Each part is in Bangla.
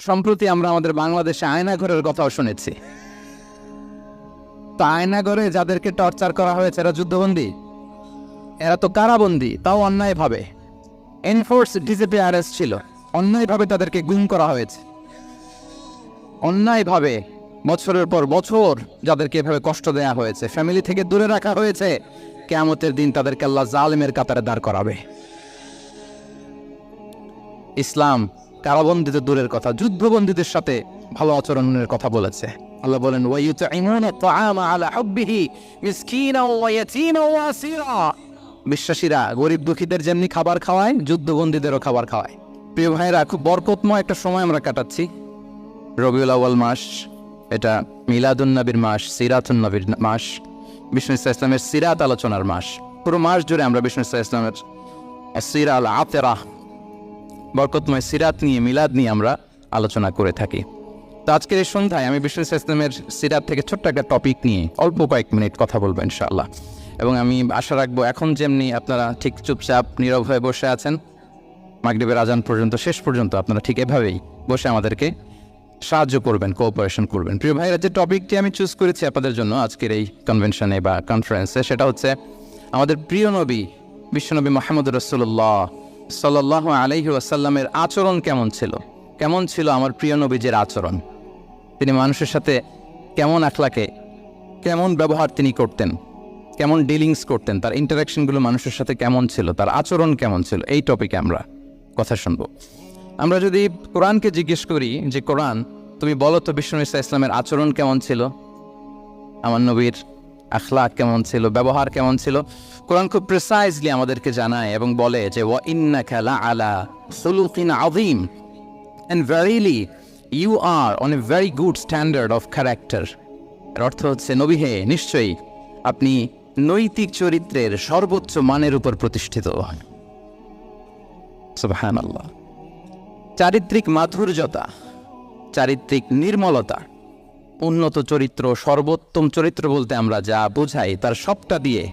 সম্প্রতি আমরা আমাদের বাংলাদেশে আয়নাঘরের কথাও শুনেছি। তো আয়নাঘরে যাদেরকে টর্চার করা হয়েছে এরা যুদ্ধবন্দী, এরা তো কারাবন্দী, তাও অন্যায়ভাবে। এনফোর্স ডিসঅ্যাপিয়ারেন্স ছিল, অন্যায়ভাবে তাদেরকে গুম করা হয়েছে। অন্যায়ভাবে বছরের পর বছর যাদেরকে এভাবে কষ্ট দেওয়া হয়েছে, ফ্যামিলি থেকে দূরে রাখা হয়েছে, কিয়ামতের দিন তাদেরকে আল্লাহ জালেমের কাতারে দাঁড় করাবে। ইসলাম কারাবন্দীদের দূরের কথা, যুদ্ধবন্দীদের সাথে ভালো আচরণের কথা বলেছে। আল্লাহ বলেন ওয়ায়ুতঈমুনা আত-তাআমা আলা হুব্বিহি মিসকিনাও ওয়া ইয়াতীমান ওয়া আসীরা। বিশ্বাসীরা গরিব দুঃখীদের যেমনি খাবার খাওয়ায়, যুদ্ধবন্দীদেরও খাবার খাওয়ায়। প্রিয় ভাইরা, খুব বরকতময় একটা সময় আমরা কাটাচ্ছি। রবিউল আউয়াল মাস, এটা মিলাদুন নবীর মাস, সিরাতুন নবীর মাস, বিষ্ণু ইসলামের সিরাত আলোচনার মাস। পুরো মাস জুড়ে আমরা বিষ্ণু ইসলামের সিরা আল আতেরা, বরকতময় সিরাত নিয়ে, মিলাদ নিয়ে আমরা আলোচনা করে থাকি। তো আজকের এই সন্ধ্যায় আমি বিষ্ণু ইসলামের সিরাত থেকে ছোট্ট একটা টপিক নিয়ে অল্প কয়েক মিনিট কথা বলবো ইনশাআল্লাহ। এবং আমি আশা রাখবো এখন যেমনি আপনারা ঠিক চুপচাপ নীরব হয়ে বসে আছেন মাগরিবের আজান পর্যন্ত, শেষ পর্যন্ত আপনারা ঠিক এভাবেই বসে আমাদেরকে সাহায্য করবেন, কোঅপারেশন করবেন। প্রিয় ভাইরা, যে টপিকটি আমি চুজ করেছি আপনাদের জন্য আজকের এই কনভেনশনে বা কনফারেন্সে, সেটা হচ্ছে আমাদের প্রিয় নবী বিশ্বনবী মুহাম্মদ রাসূলুল্লাহ সাল্লাল্লাহু আলাইহি ওয়াসাল্লামের আচরণ কেমন ছিল। কেমন ছিল আমার প্রিয় নবীজির আচরণ? তিনি মানুষের সাথে কেমন আখলাকে, কেমন ব্যবহার তিনি করতেন, কেমন ডিলিংস করতেন, তার ইন্টারাকশনগুলো মানুষের সাথে কেমন ছিল, তার আচরণ কেমন ছিল, এই টপিকে আমরা কথা শুনবো। আমরা যদি কোরআনকে জিজ্ঞেস করি যে কোরআন তুমি বলো তো বিষ্ণু ইসলামের আচরণ কেমন ছিল, আমার নবীর আখলাক কেমন ছিল, ব্যবহার কেমন ছিল, কোরআন খুব প্রিসাইজলি আমাদেরকে জানায় এবং বলে যে ওয়া ইন্নাকা লাআলা খুলুকিন আযীম, and verily you are on a very good standard of character. এর অর্থ হচ্ছে নবী হে, নিশ্চয়ই আপনি নৈতিক চরিত্রের সর্বোচ্চ মানের উপর প্রতিষ্ঠিত। সুবহানাল্লাহ। চারিত্রিক মাধুর্যতা, চারিত্রিক নির্মলতা, উন্নত চরিত্র, সর্বোত্তম চরিত্র বলতে আমরা যা বোঝাই তার সবটা দিয়ে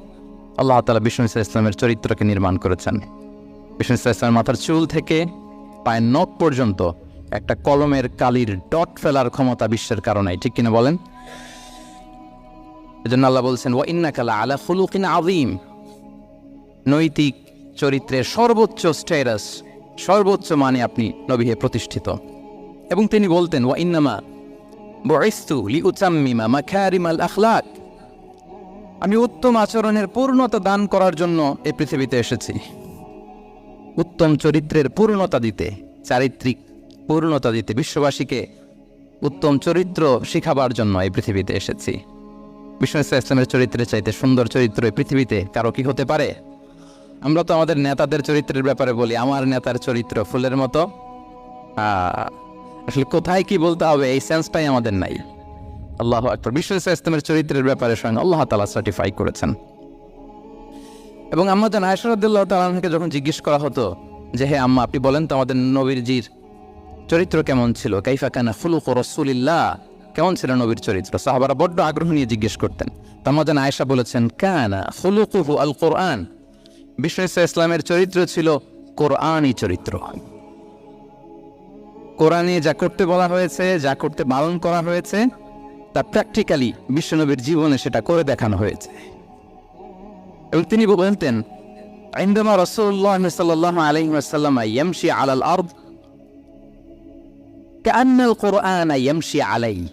আল্লাহ তাআলা বিষ্ণু ইসলামের চরিত্রকে নির্মাণ করেছেন। বিষ্ণু ইসলামের মাথার চুল থেকে পায়ের নখ পর্যন্ত একটা কলমের কালির ডট ফেলার ক্ষমতা বিশ্বের কারণে, ঠিক কিনা বলেন? এজন্য আল্লাহ বলছেন ওয়া ইন্নাকা লাআলা খুলুকিন আযীম, নৈতিক চরিত্রের সর্বোচ্চ স্ট্যাটাস, সর্বোচ্চ মানে আপনি নবী হে প্রতিষ্ঠিত। এবং তিনি বলতেন ওয়া ইন্নামা বুইসতু লিউতাম্মিমা মাকারিমাল আখলাক, আমি উত্তম আচরণের পূর্ণতা দান করার জন্য এই পৃথিবীতে এসেছি। উত্তম চরিত্রের পূর্ণতা দিতে, চারিত্রিক পূর্ণতা দিতে, বিশ্ববাসীকে উত্তম চরিত্র শিখাবার জন্য এই পৃথিবীতে এসেছি। বিষ্ণু ইসলামের চরিত্রের চাইতে সুন্দর চরিত্র এই পৃথিবীতে কারো কি হতে পারে? আমরা তো আমাদের নেতাদের চরিত্রের ব্যাপারে বলি আমার নেতার চরিত্র ফুলের মতো। আসলে কোথায় কি বলতে হবে এই সেন্সটাই আমাদের নাই। আল্লাহু আকবার। বিষ্ণু ইসলামের চরিত্রের ব্যাপারে স্বয়ং আল্লাহ তাআলা সার্টিফাই করেছেন। এবং আম্মা জান আয়েশা রাদিয়াল্লাহু তাআলা আনহাকে যখন জিজ্ঞেস করা হতো যে হে আম্মা, আপনি বলেন তো আমাদের নবীজির চরিত্র কেমন ছিল, কাইফা কানা খুলুকু রাসূলিল্লাহ, কেমন ছিল নবীর চরিত্র, সাহাবারা বড্ড আগ্রহ নিয়ে জিজ্ঞেস করতেন। আম্মা জান আয়েশা বলেছেন কানা খুলুকুহু আল কোরআন, বিষ্ণু ইসলামের চরিত্র ছিল কোরআনী চরিত্র। কোরআনে যা করতে বলা হয়েছে, যা করতে বারণ করা হয়েছে, তা প্র্যাকটিক্যালি বিশ্বনবীর জীবনে সেটা করে দেখানো হয়েছে। এবং তিনি বলতেন ইনদামা রাসূলুল্লাহ সাল্লাল্লাহু আলাইহি ওয়াসাল্লাম ইয়ামশি আলাল আরদ কাআন্নাল কুরআন ইয়ামশি আলাইহি,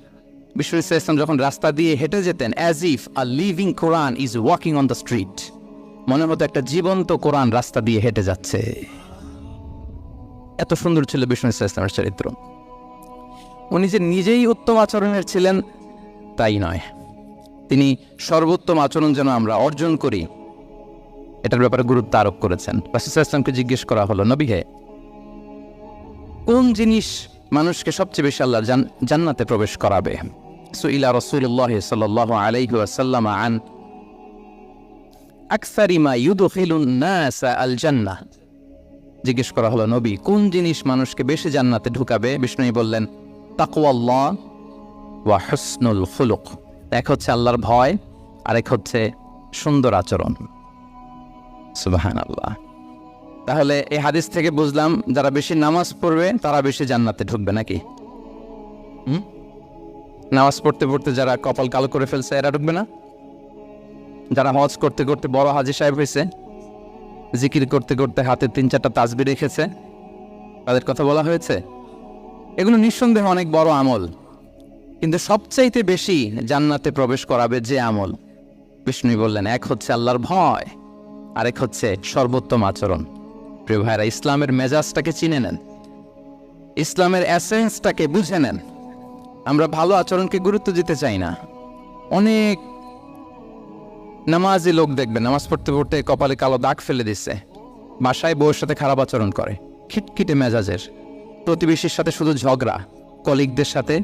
বিষ্ণু ইসলাম যখন রাস্তা দিয়ে হেঁটে যেতেন as if a living Quran is walking on the street, মনে হতো একটা জীবন্ত কোরআন রাস্তা দিয়ে হেঁটে যাচ্ছে। এত সুন্দর ছিল বিষ্ণু ইসলামের চরিত্র। উনি যে নিজেই উত্তম আচরণের ছিলেন তাই নয়, তিনি সর্বোত্তম আচরণ যেন আমরা অর্জন করি এটার ব্যাপারে গুরুত্ব আরোপ করেছেন। রাসূল সাল্লাল্লাহু আলাইহি ওয়াসাল্লামকে জিজ্ঞেস করা হলো নবী হে, কোন জিনিস মানুষকে সবচেয়ে বেশি আল্লাহ জান্নাতে প্রবেশ করাবে? সুইলা রাসূলুল্লাহ সাল্লাল্লাহু আলাইহি ওয়াসাল্লাম আন আকসারি মা ইউদখিলুন নাস আল জান্নাহ, জিজ্ঞেস করা হলো নবী কোন জিনিস মানুষকে বেশি জান্নাতে ঢুকাবে? বিষ্ণু বললেন তাকওয়াল্লাহ ওয়া হুসনুল খুলুক, এক হচ্ছে আল্লাহর ভয়, আরেক হচ্ছে সুন্দর আচরণ। সুবহানাল্লাহ। তাহলে এই হাদিস থেকে বুঝলাম যারা বেশি নামাজ পড়বে তারা বেশি জান্নাতে ঢুকবে নাকি? নামাজ পড়তে পড়তে যারা কপাল কালো করে ফেলছে এরা ঢুকবে না? যারা হজ করতে করতে বড় হাজী সাহেব হয়েছে, জিকির করতে করতে হাতে 3-4টা তাসবিহ রেখেছে, তাদের কথা বলা হয়েছে? এগুলো নিঃসন্দেহে অনেক বড় আমল, কিন্তু সবচাইতে বেশি জান্নাতে প্রবেশ করাবে যে আমল, বিষ্ণু বললেন, এক হচ্ছে আল্লাহর ভয়, আরেক হচ্ছে সর্বোত্তম আচরণ। প্রিয় ভাইরা, ইসলামের মেজাজটাকে চিনে নেন, ইসলামের এসেন্সটাকে বুঝে নেন। আমরা ভালো আচরণকে গুরুত্ব দিতে চাই না। অনেক নামাজি লোক দেখবেন নামাজ পড়তে পড়তে কপালে কালো দাগ ফেলে দিচ্ছে, বাসায় বউয়ের সাথে খারাপ আচরণ করে, খিটখিটে মেজাজের, প্রতিবেশীর সাথে শুধু ঝগড়া, কলিগদের সাথে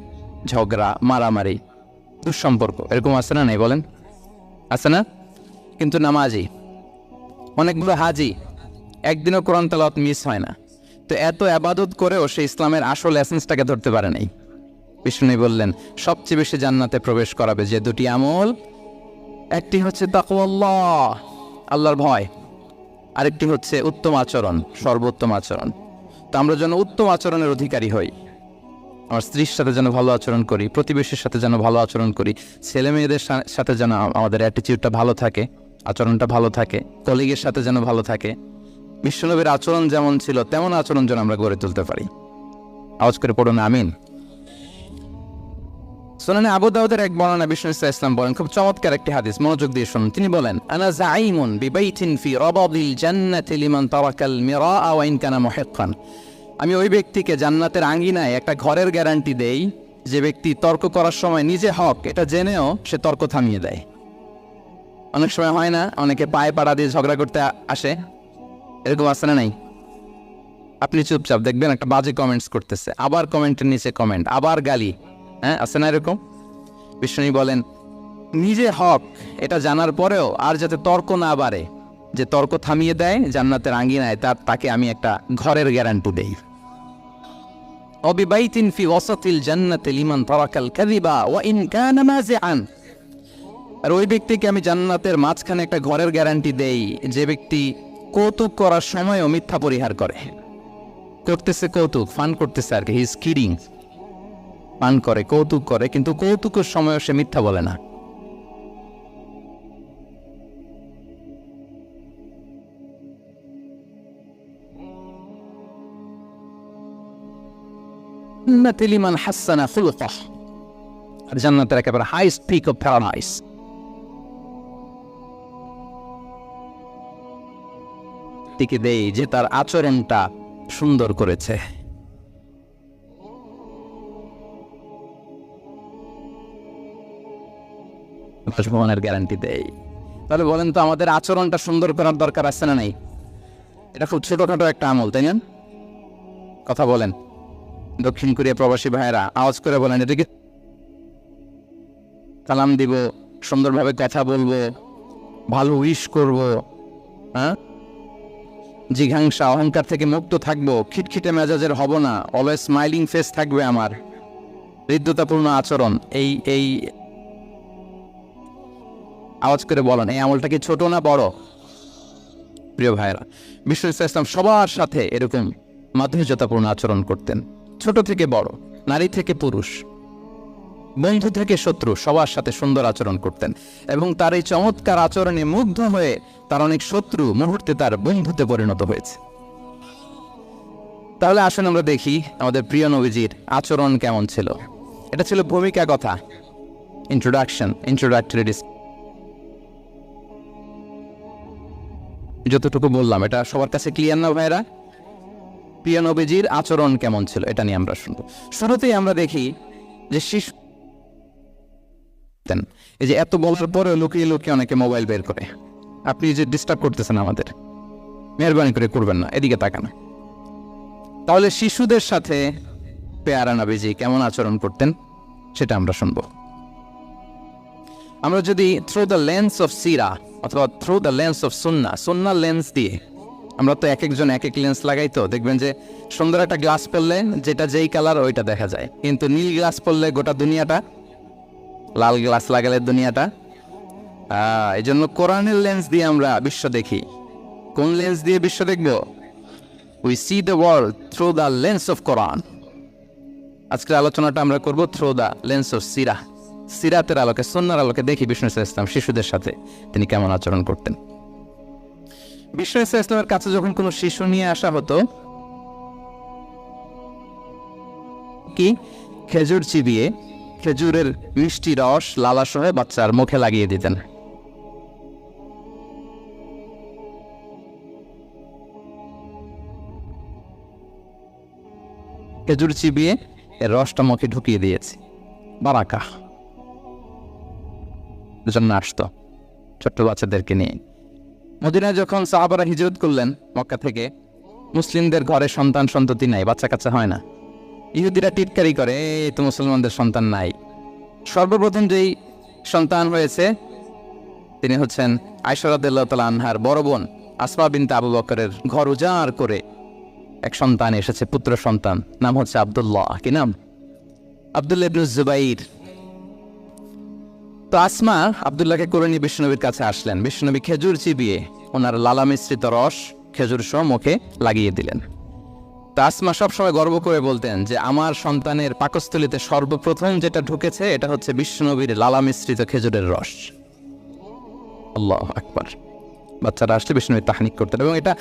ঝগড়া, মারামারি, দুঃসম্পর্ক, এরকম আছে না? নেই বলেন, আছে না? কিন্তু নামাজি, অনেকগুলো হাজি, একদিনও কোরআন তেলাওয়াত মিস হয় না, তো এত আবাদত করেও সে ইসলামের আসল এসেন্সটাকে ধরতে পারে নাই। বিষ্ণু বললেন, সবচেয়ে বেশি জান্নাতে প্রবেশ করাবে যে দুটি আমল, একটি হচ্ছে তাকওয়াল্লাহ, আল্লাহর ভয়, আরেকটি হচ্ছে উত্তম আচরণ, সর্বোত্তম আচরণ। তো আমরা যেন উত্তম আচরণের অধিকারী হই, আমার স্ত্রীর সাথে যেন ভালো আচরণ করি, প্রতিবেশীর সাথে যেন ভালো আচরণ করি, ছেলে মেয়েদের সাথে যেন আমাদের অ্যাটিটিউডটা ভালো থাকে, আচরণটা ভালো থাকে, কলিগের সাথে যেন ভালো থাকে। বিশ্বনবীর আচরণ যেমন ছিল তেমন আচরণ যেন আমরা গড়ে তুলতে পারি। আওয়াজ করে পড়ুন আমিন। সুনানে আবু দাউদের এক বর্ণনা বিষ্ণু ইসলাম বলেন, খুব চমৎকার একটি হাদিস, মনোযোগ দিয়ে শুনুন। তিনি বলেন, আনা যাইমুন বিবাইতিন ফি রাবাদিল জান্নাতি লিমান তারাকাল মিরাআ ওয়া ইন কানা মুহিক্কান। আমি ওই ব্যক্তিকে জান্নাতের আঙ্গিনায় একটা ঘরের গ্যারান্টি দেই যে ব্যক্তি তর্ক করার সময় নিজে হক এটা জেনেও সে তর্ক থামিয়ে দেয়। অনেক সময় হয় না, অনেকে পায়ে পাড়া দিয়ে ঝগড়া করতে আসে, এরকম আছে না নাই? আপনি চুপচাপ দেখবেন একটা বাজে কমেন্টস করতেছে, আবার কমেন্টের নিচে কমেন্ট, আবার গালি, হ্যাঁ আছে না এরকম? বিষ্ণু বলেন, নিজে হক এটা জানার পরেও আর যাতে তর্ক না বাড়ে, যে তর্ক থামিয়ে দেয় জান্নাতের আঙ্গিনায়, তাকে আমি একটা ঘরের গ্যারান্টি দেই। অবিবাইতিন ফি ওয়াসাতিল জান্নাতি লিমান তারাকাল কাযিবা ওয়া ইন কানা মাযিআন। আর ওই ব্যক্তিকে আমি জান্নাতের মাঝখানে একটা ঘরের গ্যারান্টি দেই যে ব্যক্তি কৌতুক করার সময়ও মিথ্যা পরিহার করে। করতেছে কৌতুক, ফান করতেছে আর কি, হি ইজ কিডিং, পান করে, কৌতুক করে, কিন্তু কৌতুকের সময়ও সে মিথ্যা বলে না। লিমান হাসানা খুলুকাহ, আর জান্নাতের একেবারে হাইস্ট পিক অফ প্যারাডাইস। টিকে দেই যে তার আচরণটা সুন্দর করেছে। ভগবানের গ্যারান্টি দেয়। তাহলে বলেন তো, আমাদের আচরণটা সুন্দর করার দরকার আছে না নাই? এটা খুব ছোটখাটো একটা আমল, তাই না? কথা বলেন, দক্ষিণ কোরিয়া প্রবাসী ভাইয়েরা আওয়াজ করে বলেন, এটা কি সালাম দিব, সুন্দরভাবে কথা বলবো, ভালো উইশ করব, হ্যাঁ, জিঘাংসা অহংকার থেকে মুক্ত থাকবো, খিটখিটে মেজাজের হব না, অলওয়েজ স্মাইলিং ফেস থাকবে আমার, হৃদ্যতাপূর্ণ আচরণ। এই আওয়াজ করে বলেন, এই আমলটা কি ছোট না বড়? প্রিয় ভাইরা, বিষ্ণু ইসলাম সবার সাথে এরকম মাধুর্যতাপূর্ণ আচরণ করতেন, ছোট থেকে বড়, নারী থেকে পুরুষ, বন্ধু থেকে শত্রু, সবার সাথে সুন্দর আচরণ করতেন। এবং তার এই চমৎকার আচরণে মুগ্ধ হয়ে তার অনেক শত্রু মুহূর্তে তার বন্ধুতে পরিণত হয়েছে। তাহলে আসুন আমরা দেখি আমাদের প্রিয় নবীজির আচরণ কেমন ছিল। এটা ছিল ভূমিকা কথা, ইন্ট্রোডাক্টরি ডিসকাশন। যতটুকু বললাম এটা সবার কাছে ক্লিয়ার না ভাইরা? প্রিয় নবীজির আচরণ কেমন ছিল এটা নিয়ে আমরা শুনবো। শুরুতেই আমরা দেখি যে শিশু, এই যে এত বলার পরে লুকিয়ে লুকিয়ে অনেকে মোবাইল বের করে। আপনি যে ডিস্টার্ব করতেছেন আমাদের, মেহরবানি করে করবেন না, এদিকে তাকান। তাহলে শিশুদের সাথে পেয়ারা নবীজি কেমন আচরণ করতেন সেটা আমরা শুনবো। আমরা যদি থ্রু দ্য লেন্স অফ সিরা অথবা through the lens of Sunnah lens দিয়ে, আমরা তো এক একজন এক এক লেন্স লাগাই, তো দেখবেন যে সুন্দর একটা গ্লাস পরলে যেটা যেই কালার ওইটা দেখা যায়, কিন্তু নীল গ্লাস পরলে গোটা দুনিয়াটা, লাল গ্লাস লাগালে দুনিয়াটা। এই জন্য কোরআনের লেন্স দিয়ে আমরা বিশ্ব দেখি। কোন লেন্স দিয়ে বিশ্ব দেখব? We see the world through the lens of Quran. আজকের আলোচনাটা আমরা করব থ্রো দ্য লেন্স অফ সিরা, সিরাতের আলোকে, সুন্নাহর আলোকে দেখি বিষ্ণু ইসলাম শিশুদের সাথে তিনি কেমন আচরণ করতেন। বিষ্ণু ইসলামের কাছে যখন কোনো শিশু নিয়ে আসা হতো, কি খেজুর চিবিয়ে খেজুরের মিষ্টি রস লালা সহে বাচ্চার মুখে লাগিয়ে দিতেন। খেজুর চিবিয়ে এর রসটা মুখে ঢুকিয়ে দিয়েছি, বারাকা জন্য আসতো ছোট্ট বাচ্চাদেরকে নিয়ে। মদিনায় যখন সাহাবারা হিজরত করলেন মক্কা থেকে, মুসলিমদের ঘরে সন্তান সন্ততি নাই, বাচ্চা কাচ্চা হয় না। ইহুদিরা টিটকারি করে, এই তো মুসলমানদের সন্তান নাই। সর্বপ্রথম যেই সন্তান হয়েছে তিনি হচ্ছেন আয়েশা রাদিয়াল্লাহু তাআলা আনহার বড় বোন আসমা বিনতে আবু বকরের ঘর উজাড় করে এক সন্তান এসেছে, পুত্র সন্তান, নাম হচ্ছে আব্দুল্লাহ। কি নাম? আব্দুল্লাহ ইবনে জুবাইর। তো আসমা আব্দুল্লাহকে করে নিয়ে বিষ্ণুনবীর কাছে আসলেন। বিষ্ণুনবী খেজুর চিবিয়ে ওনার লালা মিশ্রিত রস খেজুর সহ মুখে লাগিয়ে দিলেন। তো আসমা সবসময় গর্ব করে বলতেন যে আমার সন্তানের পাকস্থলীতে সর্বপ্রথম যেটা ঢুকেছে এটা হচ্ছে বিষ্ণুনবীর লালা মিশ্রিত খেজুরের রস। আল্লাহু আকবার। বাচ্চারা আসলে বিষ্ণুনবী তাহনিক করতেন, এবং এটা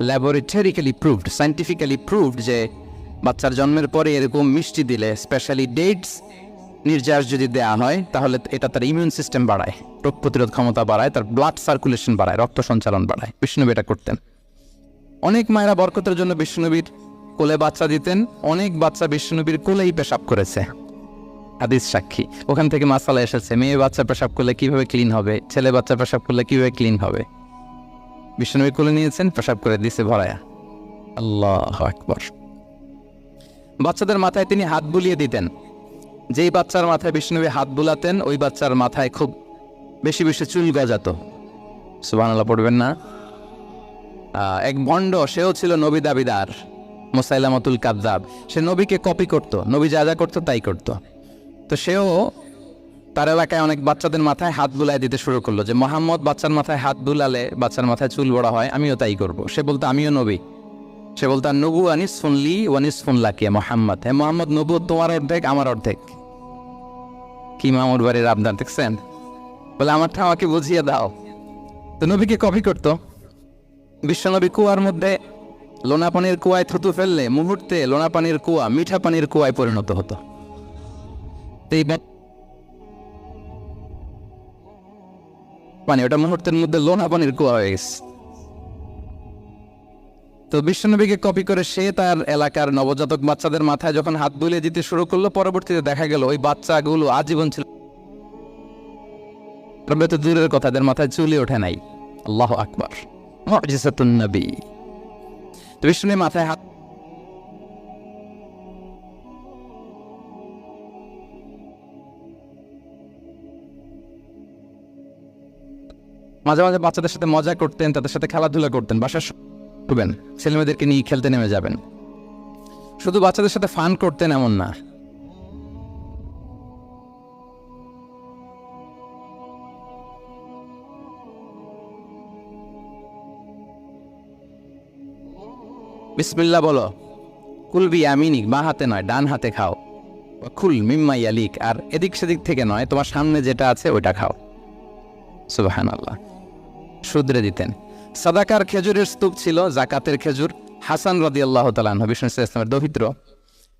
ল্যাবরেটরিক্যালি প্রুভড, সায়েন্টিফিক্যালি প্রুভড যে বাচ্চার জন্মের পরে এরকম মিষ্টি দিলে, স্পেশালি ডেটস নির্যাস যদি দেওয়া হয়, তাহলে এটা তার ইমিউন সিস্টেম বাড়ায়, রোগ প্রতিরোধ ক্ষমতা বাড়ায়, তার ব্লাড সার্কুলেশন বাড়ায়, রক্ত সঞ্চালন বাড়ায়। বিষ্ণুনবী এটা করতেন। অনেক মায়েরা বরকতের জন্য বিষ্ণুনবীর কোলে বাচ্চা দিতেন। অনেক বাচ্চা বিষ্ণুনবীর কোলেই পেশাব করেছে, হাদিস সাক্ষী। ওখান থেকে মাসালা এসেছে, মেয়ে বাচ্চা পেশাব করলে কিভাবে ক্লিন হবে, ছেলে বাচ্চা পেশাব করলে কিভাবে ক্লিন হবে। বিষ্ণুনবী কোলে নিয়েছেন, পেশাব করে দিছে ভরায়া। আল্লাহু আকবার। বাচ্চাদের মাথায় তিনি হাত বুলিয়ে দিতেন। যেই বাচ্চার মাথায় বিষ্ণুনবী হাত বুলাতেন, ওই বাচ্চার মাথায় খুব বেশি বেশি চুল গজাতো। সুবহানাল্লাহ পড়বেন না? এক ভণ্ড, সেও ছিল নবী দাবিদার, মুসাইলামাতুল কাযযাব। সে নবীকে কপি করত, নবী যা যা করতো তাই করত। তো সেও তার এলাকায় অনেক বাচ্চাদের মাথায় হাত বুলাই দিতে শুরু করলো, যে মোহাম্মদ বাচ্চার মাথায় হাত বুলালে বাচ্চার মাথায় চুল বড় হয়, আমিও তাই করব। সে বলতো আমিও নবী। সে বলতো নবু আনিস ফুনলি ওয়ানিস ফুনলা কে মোহাম্মদ, হ্যাঁ মোহাম্মদ, নবু তোমার অর্ধেক আমার অর্ধেক। কি মামুর বাড়ির আবদার দেখছেন? বলে আমারটা আমাকে বুঝিয়ে দাও। তো নবীকে কপি করতো। বিশ্বনবী কুয়ার মধ্যে লোনা পানির কুয়ায় থুতু ফেললে মুহূর্তে লোনা পানির কুয়া মিঠা পানির কুয়ায় পরিণত হতো। পানি ওটা মুহূর্তের মধ্যে লোনা পানির কুয়া হয়ে গেছে। তো বিশ্বনবীকে কপি করে সে তার এলাকার নবজাতক বাচ্চাদের মাথায় যখন হাত বুলিয়ে দিতে শুরু করলো, পরবর্তীতে দেখা গেল ওই বাচ্চাগুলো আজীবন ছিল, তো দূরের কথা, তাদের মাথায় চুলই ওঠে নাই। আল্লাহু আকবার, মুজিজাতুন নবী। তো বিষ্ণুনবী মাথায় হাত, মাঝে মাঝে বাচ্চাদের সাথে মজা করতেন, তাদের সাথে খেলাধুলা করতেন। বাসায় শুবেন, ছেলেমেয়েদেরকে নিয়ে খেলতে নেমে যাবেন। শুধু বাচ্চাদের সাথে ফান করতেন এমন না, বিসমিল্লাহ বলো, কুলবি আমিনিক, বা হাতে নয় ডান হাতে খাও, খুল মিম্মা ইয়ালিক, আর এদিক সেদিক থেকে নয়, তোমার সামনে যেটা আছে ওইটা খাও। সুবহানাল্লাহ। শুধরে দিতেন। সাদাকার খেজুরের স্তূপ ছিল, জাকাতের খেজুর। হাসান রাদিয়াল্লাহু তাআলা আনহু, বিষ্ণু ইসলামের দৌহিত্র,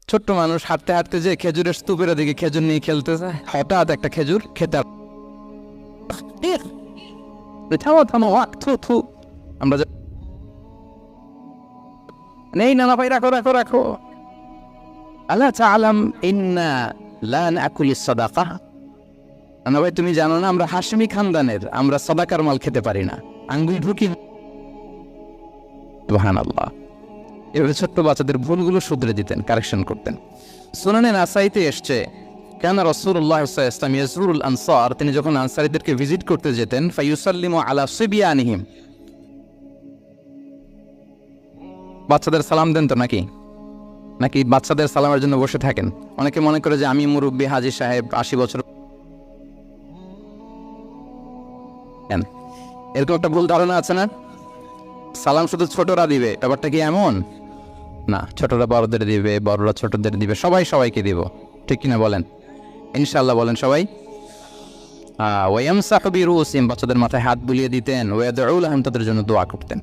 ছোট্ট মানুষ, হাঁটতে হাঁটতে যে খেজুরের স্তূপের দিকে খেজুর নিয়ে খেলতে যায়, হঠাৎ একটা খেজুর খেতে, আমরা নেই, না ভাই রাখো রাখো রাখো। আলা তাআলাম ইন্না লা নাকুলিস সাদাকা, না ভাই তুমি জানো না আমরা হাশমি খানদানের, আমরা সাদাকার মাল খেতে পারি না, আঙ্গুল ঢুকি। সুবহানাল্লাহ। এভাবে ছোট্ট বাচ্চাদের ভুলগুলো শুধরে দিতেন, কারেকশন করতেন। সুনানে নাসাইতে এসছে, কানা রাসূলুল্লাহ সাল্লাল্লাহু আলাইহি ওয়াসাল্লাম ইয়াজুরুল আনসার, তিনি যখন আনসারীদেরকে ভিজিট করতে যেতেন, ফায়ুসাল্লিমু আলা সিবিয়ানিহিম, বাচ্চাদের সালাম দেন তো নাকি? নাকি বাচ্চাদের সালামের জন্য বসে থাকেন? অনেকে মনে করে যে আমি মুরব্বী হাজী সাহেব 80 বছর, এরকম একটা ভুল ধারণা আছে না? সালাম শুধু ছোটরা দিবে, ব্যাপারটা কি এমন? না, ছোটরা বড়দের দিবে, বড়রা ছোটদের দিবে, সবাই সবাইকে দিব, ঠিক কিনা বলেন? ইনশাআল্লাহ বলেন সবাই। ওয়ায়ামসাহু বিরুসিহিম, বাচ্চাদের মাথায় হাত বুলিয়ে দিতেন, ওয়ায়াদউ লাহুম, তাদের জন্য দোয়া করতেন।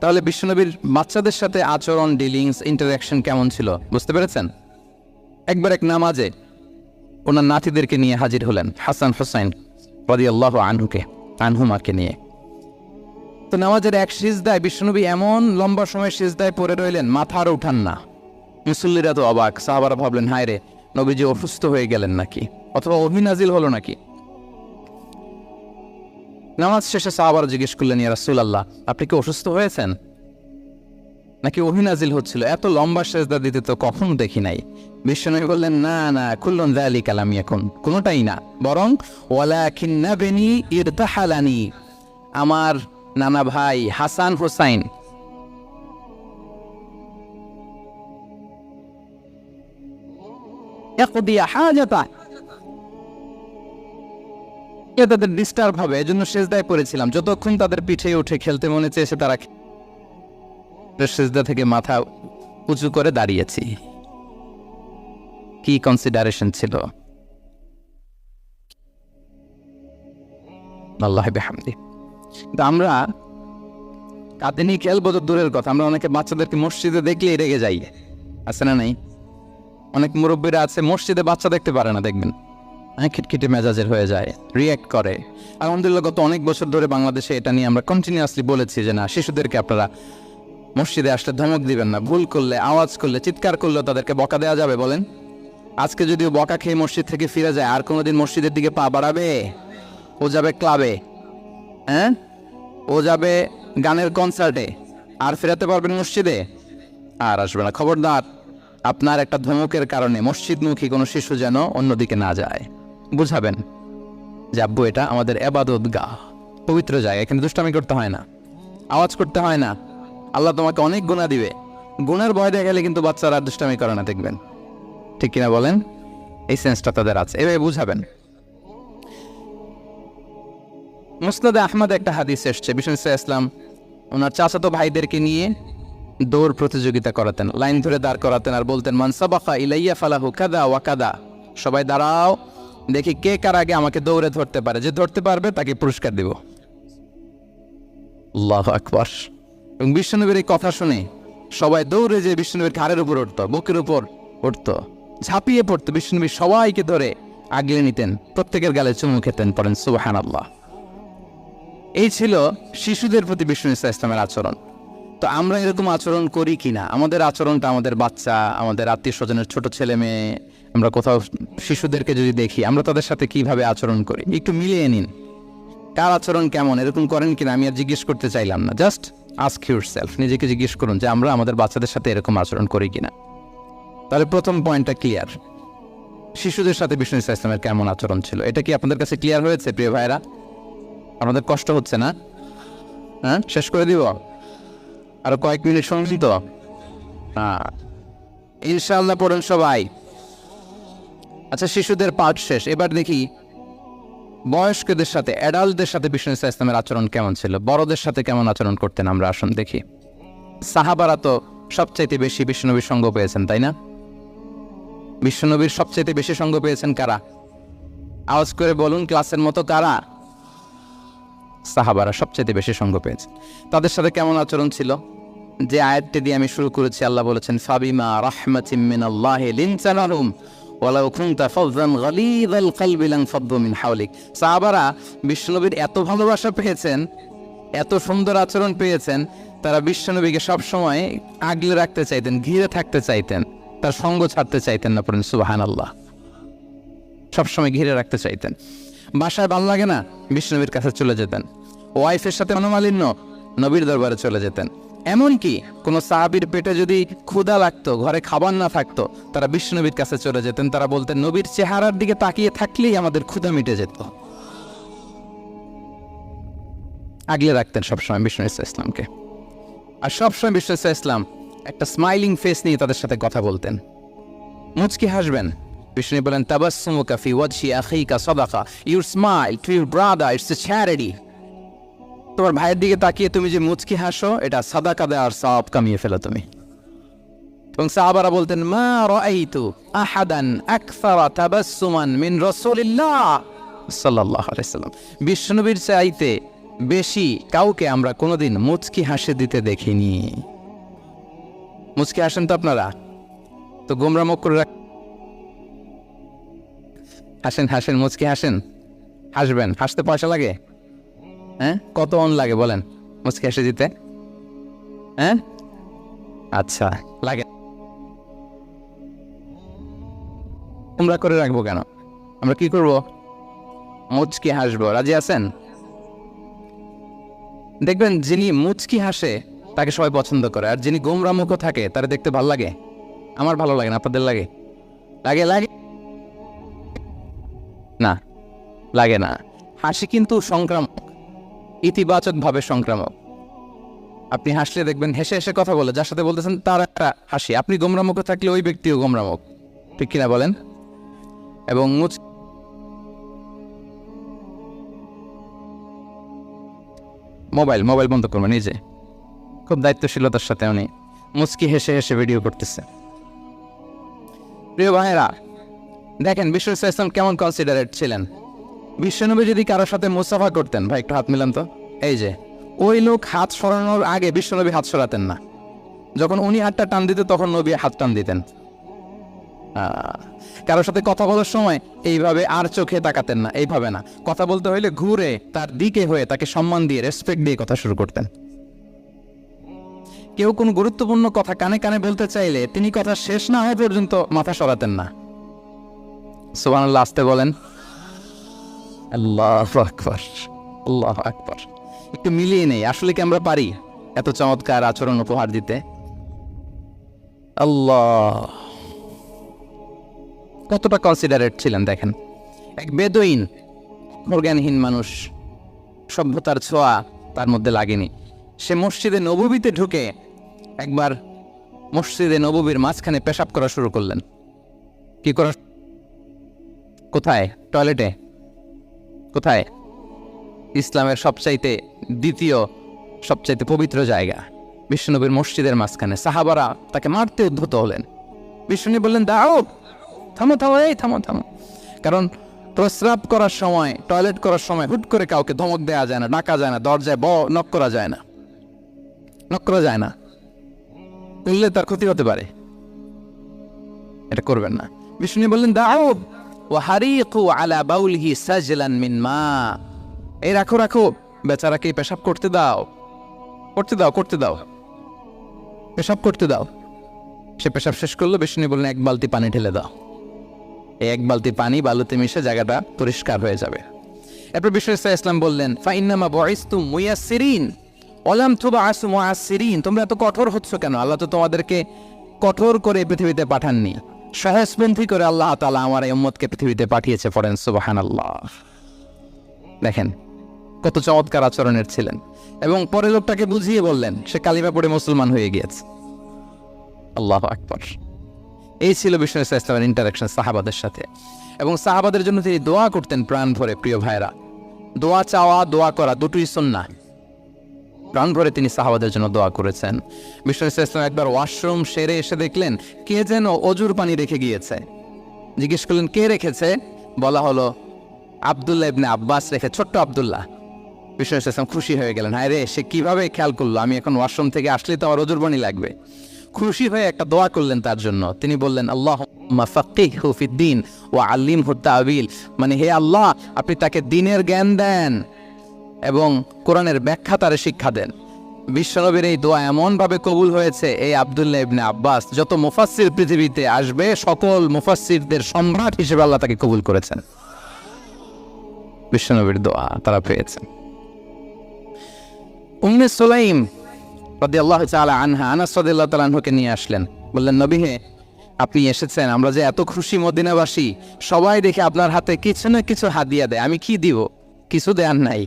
তাহলে বিশ্বনবীর বাচ্চাদের সাথে আচরণ, ডিলিংস, ইন্টারাকশন কেমন ছিল বুঝতে পেরেছেন? একবার এক নামাজে ওনার নাতিদেরকে নিয়ে হাজির হলেন, হাসান হুসাইন রাদিয়াল্লাহু আনহুমাকে নিয়ে। তো নামাজের এক সিজদায় বিশ্বনবী এমন লম্বা সময় সিজদায় পড়ে রইলেন, মাথা আর উঠান না। মুসল্লিরা তো অবাক, সাহাবারা ভাবলেন হায় রে, নবীজি অসুস্থ হয়ে গেলেন নাকি, অথবা ওহী নাজিল হলো নাকি। নামাজ শেষে সাহাবারা জিজ্ঞেস করলেন, ইয়া রাসূলুল্লাহ, আপনি কি অসুস্থ হয়েছেন নাকি ওহী নাজিল হচ্ছিল? এত লম্বা সিজদা দিতে তো কখনো দেখি নাই। বিশ্বনবী বললেন, না না, কুল্লুন যালিকা লাম ইয়াকুন, কোনোটাই না, বরং ওয়ালাকিন্না বিনি ইরতাহালানি, আমার নানা ভাই হাসান হুসাইন ইয়াকদিয়া হাজাতা, তাদের ডিস্টার্ব হবে, এজন্য সিজদায় পড়েছিলাম। যতক্ষণ তাদের পিঠে উঠে খেলতে মনে চেয়েছে, তারা সিজদা থেকে মাথা উঁচু করে দাঁড়িয়েছি। কি কনসিডারেশন ছিল! আল্লাহ বিহামদি। কিন্তু আমরা কাঁদে নিয়ে খেলবো তো দূরের কথা, আমরা অনেকে বাচ্চাদেরকে মসজিদে দেখলেই রেগে যাই, আছে না নাই? অনেক মুরব্বীরা আছে মসজিদে বাচ্চা দেখতে পারে না, দেখবেন খিটখিটে মেজাজের হয়ে যায়, রিয়্যাক্ট করে। আলহামদুলিল্লাহ গত অনেক বছর ধরে বাংলাদেশে এটা নিয়ে আমরা কন্টিনিউয়াসলি বলেছি যে না, শিশুদেরকে আপনারা মসজিদে আসলে ধমক দিবেন না, ভুল করলে, আওয়াজ করলে, চিৎকার করলেও তাদেরকে বকা দেওয়া যাবে? বলেন, আজকে যদিও বকা খেয়ে মসজিদ থেকে ফিরে যায়, আর কোনোদিন মসজিদের দিকে পা বাড়াবে? ও যাবে ক্লাবে, হ্যাঁ, ও যাবে গানের কনসার্টে, আর ফেরাতে পারবেন মসজিদে? আর আসবে না। খবরদার, আপনার একটা ধমকের কারণে মসজিদমুখী কোনো শিশু যেন অন্যদিকে না যায়। বুঝাবেন যে আব্বু, এটা আমাদের ইবাদত গাহ, পবিত্র জায়গা, এখানে দুষ্টামি করতে হয় না, আওয়াজ করতে হয় না, আল্লাহ তোমাকে অনেক গুনাহ দিবে। গুনার ভয় দেখালে কিন্তু বাচ্চারা দুষ্টামি করে না, দেখবেন, ঠিক কিনা বলেন? এই সেন্সটা তাদের আছে, এভাবে বুঝাবেন। মুসনাদে আহমদ একটা হাদিস এসছে, বিষ্ণু ইসলাম ওনার চাচাতো ভাইদেরকে নিয়ে দৌড় প্রতিযোগিতা করাতেন, লাইন ধরে দাঁড় করাতেন, আর বলতেন, মান সাবাকা ইলাইয়া ফালাহু কাদা ওয়া কাদা, সবাই দাঁড়াও, দেখি কে কার আগে আমাকে দৌড়ে ধরতে পারে, যে ধরতে পারবে তাকে পুরস্কার দেব। আল্লাহু আকবার। এবং বিশ্বনবীর এই কথা শুনে সবাই দৌড়ে যে বিশ্বনবীর ঘাড়ের উপর উঠতো, বুকের উপর উঠতো, ঝাঁপিয়ে পড়তো, বিশ্বনবী সবাইকে ধরে আগলে নিতেন, প্রত্যেকের গালে চুমু খেতেন, পড়েন সুবহানাল্লাহ। এই ছিল শিশুদের প্রতি বিষ্ণু ইসলামের আচরণ। তো আমরা এরকম আচরণ করি কিনা? আমাদের আচরণটা আমাদের বাচ্চা, আমাদের আত্মীয় স্বজনের ছোট ছেলে মেয়ে, আমরা কোথাও শিশুদেরকে যদি দেখি, আমরা তাদের সাথে কিভাবে আচরণ করি, একটু মিলিয়ে নিন, কার আচরণ কেমন, এরকম করেন কিনা। আমি আর জিজ্ঞেস করতে চাইলাম না, জাস্ট আস্ক ইউরসেলফ, নিজেকে জিজ্ঞেস করুন যে আমরা আমাদের বাচ্চাদের সাথে এরকম আচরণ করি কিনা। তাহলে প্রথম পয়েন্টটা ক্লিয়ার, শিশুদের সাথে বিষ্ণু ইসলামের কেমন আচরণ ছিল। এটা কি আপনাদের কাছে ক্লিয়ার হয়েছে প্রিয় ভাইরা? আপনাদের কষ্ট হচ্ছে না? হ্যাঁ, শেষ করে দিব, আরো কয়েক মিনিট শুনছি তো, ইনশাআল্লাহ পড়ুন সবাই। আচ্ছা, শিশুদের পাঠ শেষ, এবার দেখি বয়স্কদের সাথে, অ্যাডাল্টদের সাথে বিষ্ণু ইসলামের আচরণ কেমন ছিল, বড়দের সাথে কেমন আচরণ করতেন আমরা, আসুন দেখি। সাহাবারা তো সবচাইতে বেশি বিশ্বনবীর সঙ্গ পেয়েছেন, তাই না? বিশ্বনবীর সবচাইতে বেশি সঙ্গ পেয়েছেন কারা? আওয়াজ করে বলুন, ক্লাসের মতো, কারা? সাহাবারা সবচাইতে বেশি সঙ্গ পেয়েছে। তাদের সাথে কেমন আচরণ ছিল? যে আয়াতটি দিয়ে আমি শুরু করেছি, আল্লাহ বলেছেন, ফাবিমা রাহমাতিম মিনাল্লাহি লিনতা লাহুম ওয়ালাউ কুনতা ফাযযান গালিযাল কলবি লানফাদ্দু মিন হাওলিক। সাহাবারা বিশ্বনবীর এত ভালোবাসা পেয়েছেন, এত সুন্দর আচরণ পেয়েছেন, তারা বিশ্বনবীকে সবসময় আগলে রাখতে চাইতেন, ঘিরে থাকতে চাইতেন, তার সঙ্গ ছাড়তে চাইতেন না। পড়েন সুবহানাল্লাহ। সবসময় ঘিরে রাখতে চাইতেন। বাসায় ভালো লাগে না, বিশ্বনবীর কাছে চলে যেতেন। ওয়াইফের সাথে মনোমালিন্য, নবীর দরবারে চলে যেতেন। এমনকি কোনো সাহাবীর পেটে যদি ক্ষুধা লাগতো, ঘরে খাবার না থাকতো, তারা বিশ্বনবীর কাছে চলে যেতেন। তারা বলতেন, নবীর চেহারার দিকে তাকিয়ে থাকলেই আমাদের ক্ষুধা মিটে যেত। আগলে রাখতেন সবসময় বিষ্ণু ইসলামকে। আর সবসময় বিষ্ণু ইসলাম একটা স্মাইলিং ফেস নিয়ে তাদের সাথে কথা বলতেন, মুচকি হাসবেন। বিষ্ণু বলেন, তাবাসসুমুকা ফি ওয়াজহি আখিকা সাদাকা, your smile to your brother it's a charity. তোমার ভাইয়ের দিকে তাকিয়ে তুমি যে মুচকি হাসো, এটা সাদাকা দেওয়ার সওয়াব কামিয়ে ফেলো তুমি। এবং সাহাবারা বলতেন মা রাআইতু আহাদান আকসারা তাবাসসুমান মিন রাসূলিল্লাহ সাল্লাল্লাহু আলাইহি সাল্লাম। বিশ্বনবীর চাইতে বেশি কাউকে আমরা কোনোদিন মুচকি হাসি দিতে দেখিনি। মুচকি হাসেন তো আপনারা? তো গোমরা মুখ করে হাসেন, হাসেন, মুচকি হাসেন, হাসবেন। হাসতে পয়সা লাগে? হ্যাঁ, কত অন লাগে বলেন মুচকি হাসি দিতে? হ্যাঁ, আচ্ছা, লাগে। তোমরা করে রাখবো কেন? আমরা কি করব? মুচকি হাসবো। রাজি আছেন? দেখবেন যিনি মুচকি হাসে তাকে সবাই পছন্দ করে, আর যিনি গোমরা মুখ থাকে তারা দেখতে ভালো লাগে। আমার ভালো লাগে না, আপনাদের লাগে? লাগে? লাগে না, লাগে না। হাসি কিন্তু সংক্রামক, ইতিবাচক ভাবে সংক্রামক। আপনি হাসলে দেখবেন হেসে হেসে কথা বলে যার সাথে বলতেছেন তার একটা হাসি। আপনি গোমরা মুখ থাকলে ওই ব্যক্তিও গোমরা মুখ, ঠিক কিনা বলেন? এবং মোবাইল বন্ধ করবেন। নিজে খুব দায়িত্বশীলতার সাথে উনি মুচকি হেসে হেসে ভিডিও করতেছে। প্রিয় ভাইয়েরা, দেখেন বিশ্বনবী সাল্লাল্লাহু আলাইহি ওয়াসাল্লাম কেমন কনসিডারেট ছিলেন। বিশ্বনবী যদি কারোর সাথে মুসাফা করতেন, ভাই একটু হাত মিলান তো, এই যে ওই লোক হাত সরানোর আগে বিশ্বনবী হাত সরাতেন না। যখন উনি হাতটা টান দিতেন তখন নবী হাত টান দিতেন। কারোর সাথে কথা বলার সময় এইভাবে আর চোখে তাকাতেন না, এইভাবে না। কথা বলতে হইলে ঘুরে তার দিকে হয়ে তাকে সম্মান দিয়ে, রেসপেক্ট দিয়ে কথা শুরু করতেন। কেউ কোনো গুরুত্বপূর্ণ কথা কানে কানে বলতে চাইলে তিনি কথা শেষ না হওয়া পর্যন্ত মাথা সরাতেন না। সুবহানাল্লাহ, আসতে বলেন। আল্লাহু আকবার, আল্লাহু আকবার। একটু মিলিয়ে নেই, আসলে কি আমরা পারি এত চমৎকার আচরণ উপহার দিতে? আল্লাহ, কতটা কনসিডারেট ছিলেন দেখেন। এক বেদুইন, অজ্ঞানহীন মানুষ, সভ্যতার ছোঁয়া তার মধ্যে লাগেনি। সে মসজিদে নববীতে ঢুকে একবার মসজিদে নববীর মাঝখানে পেশাব করা শুরু করলেন। কি করা? কোথায়? টয়লেটে? কোথায়? ইসলামের সবচাইতে দ্বিতীয় সবচাইতে পবিত্র জায়গা বিশ্বনবীর মসজিদের মাঝখানে। সাহাবারা তাকে মারতে উদ্ধত হলেন। বিশ্বনবী বললেন, দাও, থামো থামো, এই থামো থামো। কারণ প্রস্রাব করার সময়, টয়লেট করার সময় হুট করে কাউকে ধমক দেওয়া যায় না, ডাকা যায় না, দরজায় নক করা যায় না, নক করা যায় না। করলে তার ক্ষতি হতে পারে, এটা করবেন না। বিষ্ণু বললেন, দাও ওয়া হারিকু আলা বাউলিহি সাজলান মিন মা। এই রাখো রাখো, বেচারাকে পেশাব করতে দাও, করতে দাও, করতে দাও, পেশাব করতে দাও। সে পেশাব শেষ করলো। বিষ্ণু বললেন, এক বালতি পানি ঢেলে দাও। এই এক বালতি পানি বালুতে মিশে জায়গাটা পরিষ্কার হয়ে যাবে। এরপর বিষ্ণু ইসলাম বললেন, ফাইন্নামা বুইসতুম মুয়াসসিরিন ওয়ালাম তুবআসু মুআসসিরিন। তোমরা এত কঠোর হচ্ছ কেন? আল্লাহ তো তোমাদেরকে কঠোর করে পৃথিবীতে পাঠাননি, সহজপন্থী করে আল্লাহ তাআলা আমার এই উম্মতকে পৃথিবীতে পাঠিয়েছে। পড়েন সুবহানাল্লাহ। দেখেন কত চমৎকার আচরণের ছিলেন। এবং পরে লোকটাকে বুঝিয়ে বললেন, সে কালিমা পড়ে মুসলমান হয়ে গিয়েছে। আল্লাহু আকবার। এই ছিল বিষ্ণু ইসলামের ইন্টারাকশন সাহাবাদের সাথে। এবং সাহাবাদের জন্য তিনি দোয়া করতেন প্রাণ ভরে। প্রিয় ভাইরা, দোয়া চাওয়া, দোয়া করা দুটোই সুন্নাহ। প্রাণ ভরে তিনি সাহাবাদের জন্য দোয়া করেছেন। বিষ্ণু ইসলাম একবার ওয়াশরুম সেরে এসে দেখলেন কে যেন অজুর পানি রেখে গিয়েছে। জিজ্ঞেস করলেন, কে রেখেছে? বলা হলো, আব্দুল্লাহ ইবনে আব্বাস রেখে, ছোট্ট আব্দুল্লাহ। বিষ্ণু ইসলাম খুশি হয়ে গেলেন, হায় রে, সে কিভাবে খেয়াল করলো? আমি এখন ওয়াশরুম থেকে আসলে তো আমার অজুর পানি লাগবে। খুশি হয়ে একটা দোয়া করলেন তার জন্য। তিনি বললেন, আল্লাহুম্মা ফাক্কিহহু ফিদ্দীন ওয়া আল্লিমহু তা'ওয়ীল। মানে হে আল্লাহ, আপনি তাকে দ্বীনের জ্ঞান দেন এবং কোরআনের ব্যাখ্যা তারে শিক্ষা দেন। বিশ্বনবীর এই দোয়া এমনভাবে কবুল হয়েছে, এই আব্দুল্লাহ ইবনে আব্বাস যত মুফাসসির পৃথিবীতে আসবে সকল মুফাসসিরদের সম্রাট হিসেবে আল্লাহ তাকে কবুল করেছেন। বিশ্বনবীর দোয়া তারা পেয়েছেন। উম্মে সুলাইম রাদিয়াল্লাহু তাআলা আনহা, আনাস রাদিয়াল্লাহু তাআলা আনহুকে নিয়ে আসলেন। বললেন, নবী হে, আপনি এসেছেন, আমরা যে এত খুশি মদিনাবাসী, সবাই দেখে আপনার হাতে কিছু না কিছু হাদিয়া দেয়। আমি কি দিব? কিছু দেয়ার নাই,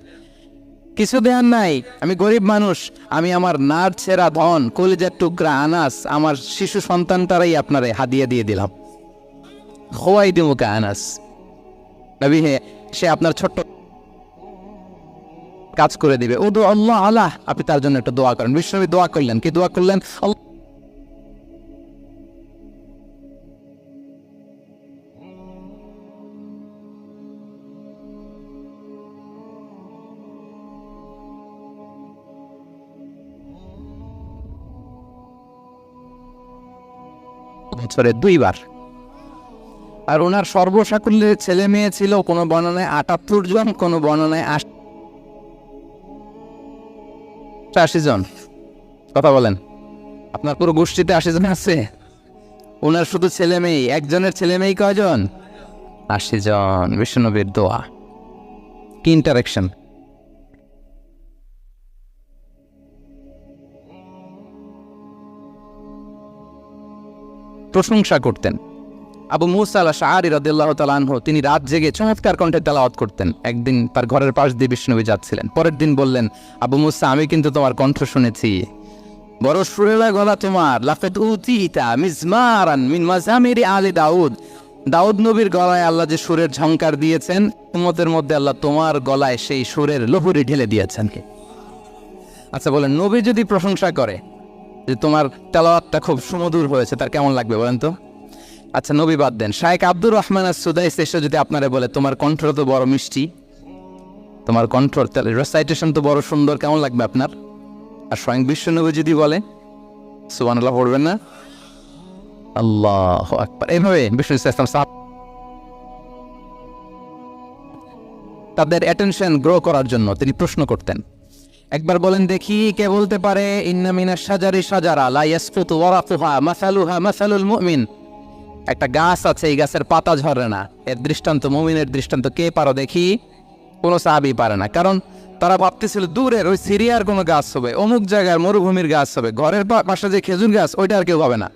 কিছু দেয়ার নাই। আমি গরিব মানুষ, আমি আমার নার ছেঁড়া ধন, কলিজার টুকরা আনাস, আমার শিশু সন্তানটারাই আপনারে হাদিয়া দিয়ে দিলাম। খোয়াই দিমুকা আনাস। নবী হে, সে আপনার ছোট্ট কাজ করে দিবে। ও দো আল্লাহ আল্লাহ, আপনি তার জন্য একটা দোয়া করেন। বিশ্বনবী দোয়া করলেন। কি দোয়া করলেন? বছরে 2 বার। আর ওনার সর্বসাকুল্যে ছেলে মেয়ে ছিল কোনো বর্ণনায় 78 জন, কোনো বর্ণনায় 80 জন। কথা বলেন, আপনার পুরো গোষ্ঠীতে 80 জন আছে? ওনার শুধু ছেলে মেয়ে, একজনের ছেলে মেয়ে কয়জন? 80 জন। বিশ্বনবীর দোয়া, কি ইন্টারেকশন! প্রশংসা করতেন। আবু মুসা আল-আশআরী রাদিয়াল্লাহু তাআলা আনহু, তিনি রাত জেগে চমৎকার কণ্ঠে তেলাওয়াত করতেন। একদিন তার ঘরের পাশ দিয়ে বিশ্বনবী যাচ্ছিলেন, পরের দিন বললেন, আবু মুসা, আমি কিন্তু তোমার কণ্ঠ শুনেছি, বড় সুরেলা গলা তোমার। লাকাদ উতিতা মিজমারান মিন মাজামিরি আলি দাউদ। দাউদ নবীর গলায় আল্লাহ যে সুরের ঝংকার দিয়েছেন, উম্মতের মধ্যে আল্লাহ তোমার গলায় সেই সুরের লহরী ঢেলে দিয়েছেন। আচ্ছা বলেন, নবী যদি প্রশংসা করে যে তোমার তেলাওয়াতটা খুব সুমধুর হয়েছে, তার কেমন লাগবে বলেন তো? আচ্ছা নবী বাদ দেন, শায়েখ আব্দুর রহমান আস-সুদাইস এসে যদি আপনারে বলে তোমার কণ্ঠ তো বড় মিষ্টি, তোমার কণ্ঠ রেসাইটেশন তো বড় সুন্দর, কেমন লাগবে আপনার? আর স্বয়ং বিশ্বনবী যদি বলে, সুবহানাল্লাহ পড়বেন না? আল্লাহু আকবার। এইভাবে বিষ্ণু ইসলাম সাহাব তাদের অ্যাটেনশন গ্রো করার জন্য তিনি প্রশ্ন করতেন। একবার বলেন দেখি, কে বলতে পারে ইন্না মিনাশ শাজারি শাজারা লা ইয়াসকুতু ওয়ারাকুহা মাসালুহা মাসালুল মুমিন। একটা গাছ আছে, এই গাছের পাতা ঝরে না, এর দৃষ্টান্ত মুমিনের দৃষ্টান্ত। কে পারো দেখি? কোনো সাহাবী পারে না, কারণ তারা ভাবতেছিল দূরের ওই সিরিয়ার কোনো গাছ হবে, অমুক জায়গার মরুভূমির গাছ হবে, ঘরের পাশে যে খেজুর গাছ ওইটা আর কেউ পাবে না।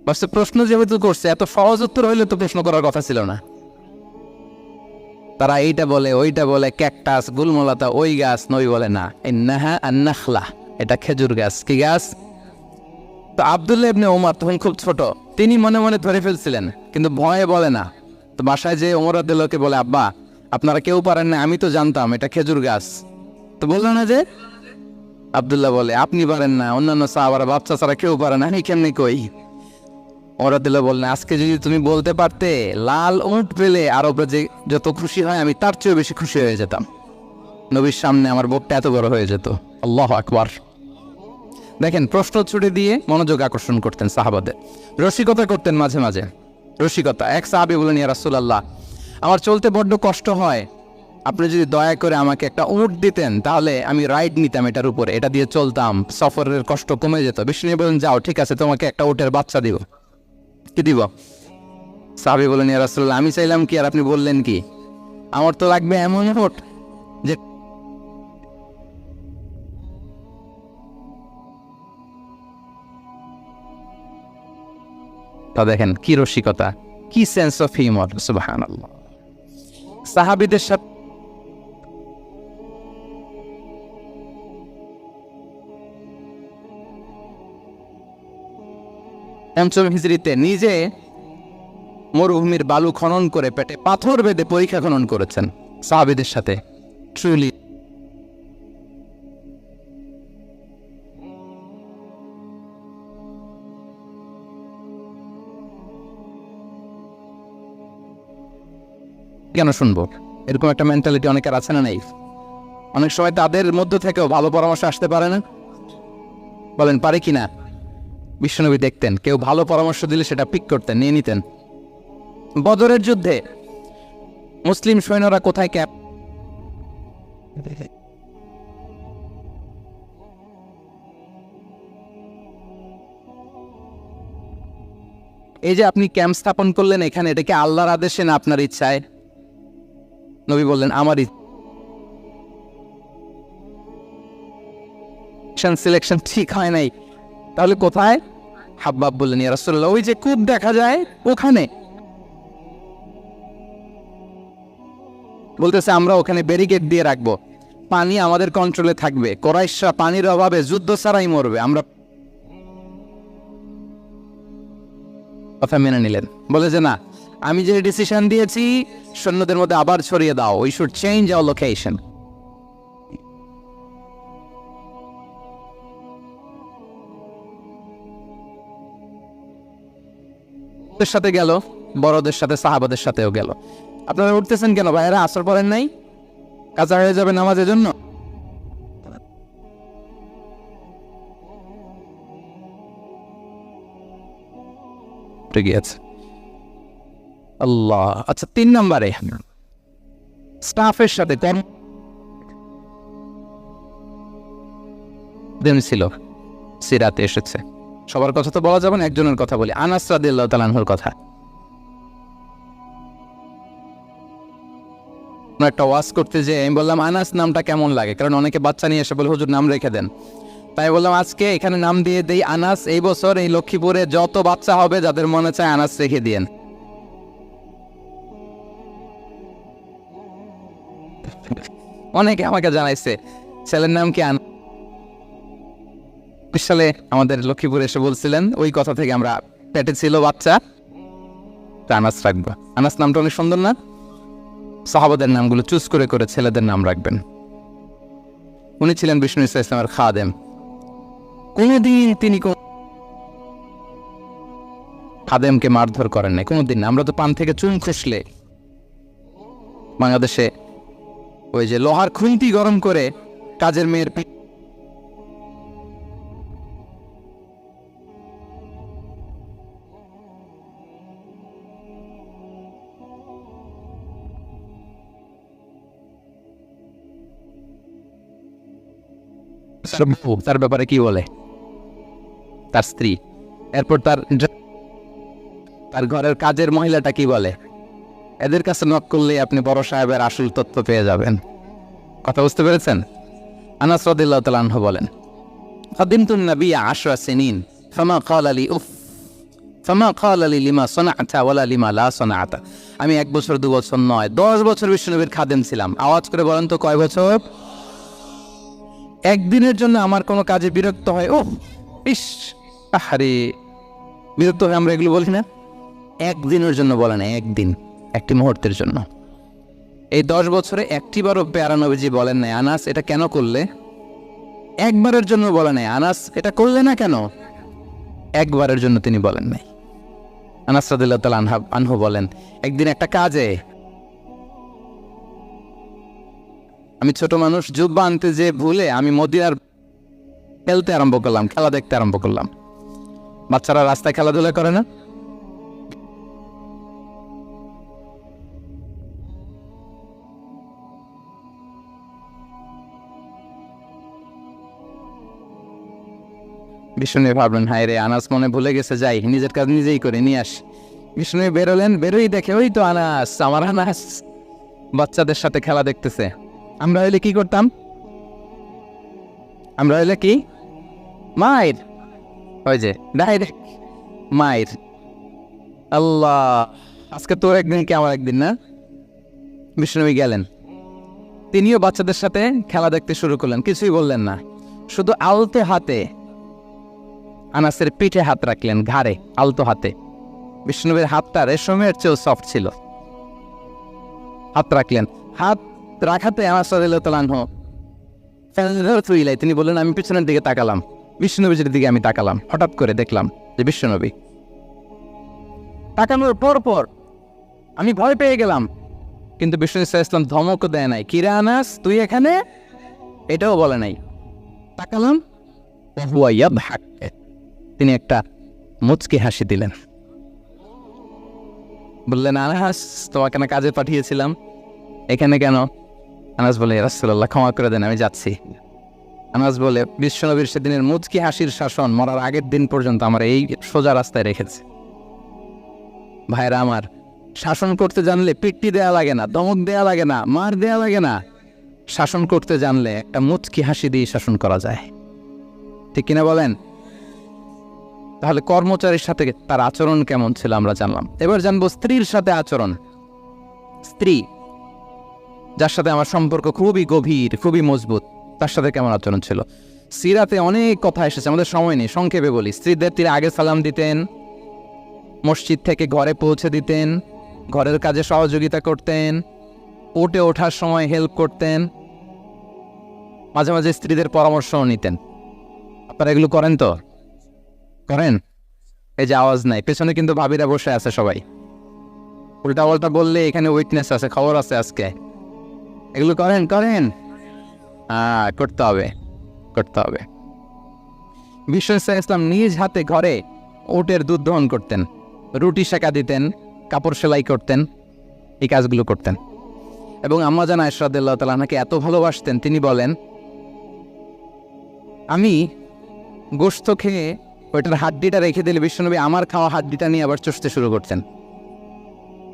বাস প্রশ্ন যেহেতু করছে, এত সহজ উত্তর হইলে তো প্রশ্ন করার কথা ছিল না। তারা এইটা বলে, ওইটা বলে, ক্যাকটাস, গুলমলাতা, ওই গাছ। নবী বলে না, ইন্নাহা আন-নাখলা, এটা খেজুর গাছ। কি গাছ? তো আব্দুল্লাহ ইবনে ওমর তখন খুব ছোট, তিনি মনে মনে ধরে ফেলছিলেন, কিন্তু ভয়ে বলে না। তো বাসায় যে ওমর রাদিয়াল্লাহুকে বলে, আব্বা আপনারা কেউ পারেন না, আমি তো জানতাম এটা খেজুর গাছ। তো বললো না যে, আব্দুল্লাহ বলে আপনি পারেন না, অন্যান্য সাহাবারা বাচ্চা ছাড়া কেউ পারে না, আমি কেমনি কই? ওমর রাদিয়াল্লাহু বললেন, আজকে যদি তুমি বলতে পারতে লাল উট পেলে আরবরা যে যত খুশি হয়, আমি তার চেয়েও বেশি খুশি হয়ে যেতাম। নবীর সামনে আমার বুকটা এত বড় হয়ে যেত। আল্লাহু আকবার। দেখেন, প্রশ্ন ছুড়ে দিয়ে মনোযোগ আকর্ষণ করতেন সাহাবাদের। রসিকতা করতেন মাঝে মাঝে, রসিকতা। এক সাহাবী বলেন, ইয়া রাসূলুল্লাহ, আমার চলতে বড্ড কষ্ট হয়, আপনি যদি দয়া করে আমাকে একটা উট দিতেন, তাহলে আমি রাইড নিতাম এটার উপরে, এটা দিয়ে চলতাম, সফরের কষ্ট কমে যেত। বিষ্ণু বলেন, যাও ঠিক আছে, তোমাকে একটা উটের বাচ্চা দিব। কি দিব? সাহাবী বলেন, ইয়া রাসূলুল্লাহ, আমি চাইলাম কি আর আপনি বললেন কি? আমার তো লাগবে এমন উট যে তা। দেখেন কি রসিকতা, কি সেন্স অফ হিউমার! সুবহানাল্লাহ। সাহাবীদের সাথে পঞ্চম হিজরিতে নিজে মরুভূমির বালু খনন করে পেটে পাথর বেঁধে পরীক্ষা খনন করেছেন সাহাবীদের সাথে। ট্রুলি কেন শুনবো? এরকম একটা মেন্টালিটি অনেকের আছে না? নেই? অনেক সময় তাদের মধ্য থেকেও ভালো পরামর্শ আসতে পারে না? বলেন পারে কি না? বিশ্বনবী দেখতেন, কেউ ভালো পরামর্শ দিলে সেটা পিক করতেন, নিয়ে নিতেন। বদরের যুদ্ধে মুসলিম সৈন্যরা কোথায় ক্যাম্প, এই যে আপনি ক্যাম্প স্থাপন করলেন এখানে, এটা কি আল্লাহর আদেশে না আপনার ইচ্ছায়? নবী বললেন, আমার সিলেকশন ঠিক হয় নাই। তাহলে কোথায়? হাব্বাব বললেন, ইয়া রাসূলুল্লাহ, ওই যে কূপ দেখা যায় ওখানে। বলতেছে, আমরা ওখানে ব্যারিকেড দিয়ে রাখবো, পানি আমাদের কন্ট্রোলে থাকবে, কুরাইশরা পানির অভাবে যুদ্ধ ছাড়াই মরবে। আমরা কথা মেনে নিলেন, বলে যে না, আমি যে ডিসিশন দিয়েছি সৈন্যদের মধ্যে আবার ছড়িয়ে দাও, we should change our location. সাথে গেল, বড়দের সাথে, সাহাবাদের সাথেও গেল। আপনারা উঠতেছেন কেন ভাইয়েরা? আসর পড়েন নাই? কাজা হয়ে যাবে নামাজের জন্য? ঘটে গিয়েছে। আল্লাহ। আচ্ছা, 3 নম্বরে স্টাফের সাথে ছিল, সিরাতে এসেছে। সবার কথা তো বলা যাবে না, একজনের কথা বলি, আনাস রাদিয়াল্লাহু তাআলা আনহুর কথা। একটা ওয়াজ করতে যে আমি বললাম আনাস নামটা কেমন লাগে, কারণ অনেকে বাচ্চা নিয়ে এসে বলে হুজুর নাম রেখে দেন। তাই বললাম আজকে এখানে নাম দিয়ে দেই আনাস। এই বছর এই লক্ষ্মীপুরে যত বাচ্চা হবে যাদের মনে চায় আনাস রেখে দিয়েন। অনেকে আমাকে জানাইছে ছেলের নাম কি আনাস। সালে আমাদের লক্ষ্মীপুরে এসে বলছিলেন, ওই কথা থেকে আমরা পেটে ছিল বাচ্চা, আনাস রাখবো। আনাস নামটা অনেক সুন্দর না? সাহাবাদের নামগুলো চুজ করে করে ছেলেদের নাম রাখবেন। উনি ছিলেন বিষ্ণু ইসলামের খাদেম। কোনদিন তিনি খাদেমকে মারধর করেন নাই, কোনদিন না। আমরা তো পান থেকে চুন খসলে বাংলাদেশে ওই যে লোহার খুঁটি গরম করে কাজের মেয়ের তার ব্যাপারে কি বলে তার স্ত্রী, এরপর তার ঘরের কাজের মহিলাটা কি বলে, এদের কাছে নক করলে আপনি বড় সাহেবের আসল তথ্য পেয়ে যাবেন। কথা বুঝতে পেরেছেন? আনাস রাদিয়াল্লাহু তাআলা আনহু বলেন, খাদিমতুন নবিয়্য 10 সিনিন ফামা ক্বালা লি উফ ফামা ক্বালা লি লিমা সানা'তা ওয়ালা লিমা লা সানা'তা। আমি 1 বছর 2 বছর নয়, 10 বছর বিশ্বনবীর খাদেম ছিলাম। আওয়াজ করে বলেন তো কয় বছর? একদিনের জন্য আমার কোনো কাজে বিরক্ত হয়, ও ইস আহারে, বিরক্ত হয়ে আমরা এগুলো বলি না? একদিনের জন্য বলে না, একদিন, একটি মুহূর্তের জন্য। এই 10 বছরে একটিবারও পেয়ারা নবীজি বলেন নাই আনাস এটা কেন করলে। একবারের জন্য বলে নাই আনাস এটা করলে না কেন, একবারের জন্য তিনি বলেন নাই। আনাস রাদিয়াল্লাহু তাআলা আনহু বলেন, একদিন একটা কাজে আমি ছোট মানুষ, জুব্বা আনতে যে ভুলে আমি মদিনার খেলতে আরম্ভ করলাম, খেলা দেখতে আরম্ভ করলাম। বাচ্চারা রাস্তায় খেলাধুলা করে না? বিষ্ণু ভাবলেন হায় রে, আনাস মনে ভুলে গেছে, যাই নিজের কাজ নিজেই করে নিয়ে আস। বিষ্ণু বেরোলেন, বেরোই দেখে ওই তো আনাস, আমার আনাস বাচ্চাদের সাথে খেলা দেখতেছে। আমরা হইলে কি করতাম? আমরা হইলে কি মায়ের, ওই যে ডাইরেক্ট মায়ের। আল্লাহ, আজকে তোর একদিন কি আমার একদিন না? বিষ্ণুনবী গেলেন, তিনিও বাচ্চাদের সাথে খেলা দেখতে শুরু করলেন, কিছুই বললেন না, শুধু আলতো হাতে আনাসের পিঠে হাত রাখলেন, ঘাড়ে আলতো হাতে। বিষ্ণুনবীর হাতটা রেশমের চেয়েও সফট ছিল। হাত রাখলেন, হাত রাখাতে আনাস রাদিয়াল্লাহু তাআলা আনহু তিনি বললেন, আমি পিছনের দিকে তাকালাম, বিষ্ণুনবীর দিকে আমি তাকালাম, হঠাৎ করে দেখলাম যে বিষ্ণুনবী। তাকানোর পর আমি ভয় পেয়ে গেলাম, কিন্তু বিষ্ণু ইসলাম ধমকও দেয় নাই, কিরে আনাস তুই এখানে, এটাও বলে নাই। তাকালাম, তিনি একটা মুচকি হাসি দিলেন, বললেন আনাস তোমাকে না কাজে পাঠিয়েছিলাম, এখানে কেন? আনাস বলে রাসূলুল্লাহ ক্ষমা করে দেন, আমি যাচ্ছি। আনাস বলে বিশ্বনবীর সেদিনের মুচকি হাসির শাসন মরার আগের দিন পর্যন্ত আমার এই সোজা রাস্তায় রেখেছে। ভাইরা আমার, শাসন করতে জানলে পিট্টি দেয়া লাগে না, ধমক দেয়া লাগে না, মার দেয়া লাগে না। শাসন করতে জানলে একটা মুচকি হাসি দিয়ে শাসন করা যায়, ঠিক কিনা বলেন? তাহলে কর্মচারীর সাথে তার আচরণ কেমন ছিল আমরা জানলাম। এবার জানবো স্ত্রীর সাথে আচরণ। স্ত্রী যার সাথে আমার সম্পর্ক খুবই গভীর, খুবই মজবুত, তার সাথে কেমন আচরণ ছিল। সিরাতে অনেক কথা এসেছে, আমাদের সময় নেই, সংক্ষেপে বলি। স্ত্রীদের তিনি আগে সালাম দিতেন, মসজিদ থেকে ঘরে পৌঁছে দিতেন, ঘরের কাজে সহযোগিতা করতেন, উঠে ওঠার সময় হেল্প করতেন, মাঝে মাঝে স্ত্রীদের পরামর্শও নিতেন। আপনারা এগুলো করেন তো? করেন? এই যে আওয়াজ নাই, পেছনে কিন্তু ভাবিরা বসে আছে সবাই। উল্টা পাল্টা বললে এখানে উইকনেস আছে, খবর আছে আজকে। এগুলো করেন? করেন? করতে হবে, করতে হবে। বিশ্বনবী ইসলাম নিজ হাতে ঘরে উটের দুধ দহন করতেন, রুটি সেকা দিতেন, কাপড় সেলাই করতেন, এই কাজগুলো করতেন। এবং আম্মা জান আয়েশা রাদিয়াল্লাহু তাআলা আনহাকে এত ভালোবাসতেন, তিনি বলেন, আমি গোশত খেয়ে ওইটার হাড্ডিটা রেখে দিলে বিশ্বনবী আমার খাওয়া হাড্ডিটা নিয়ে আবার চষতে শুরু করতেন।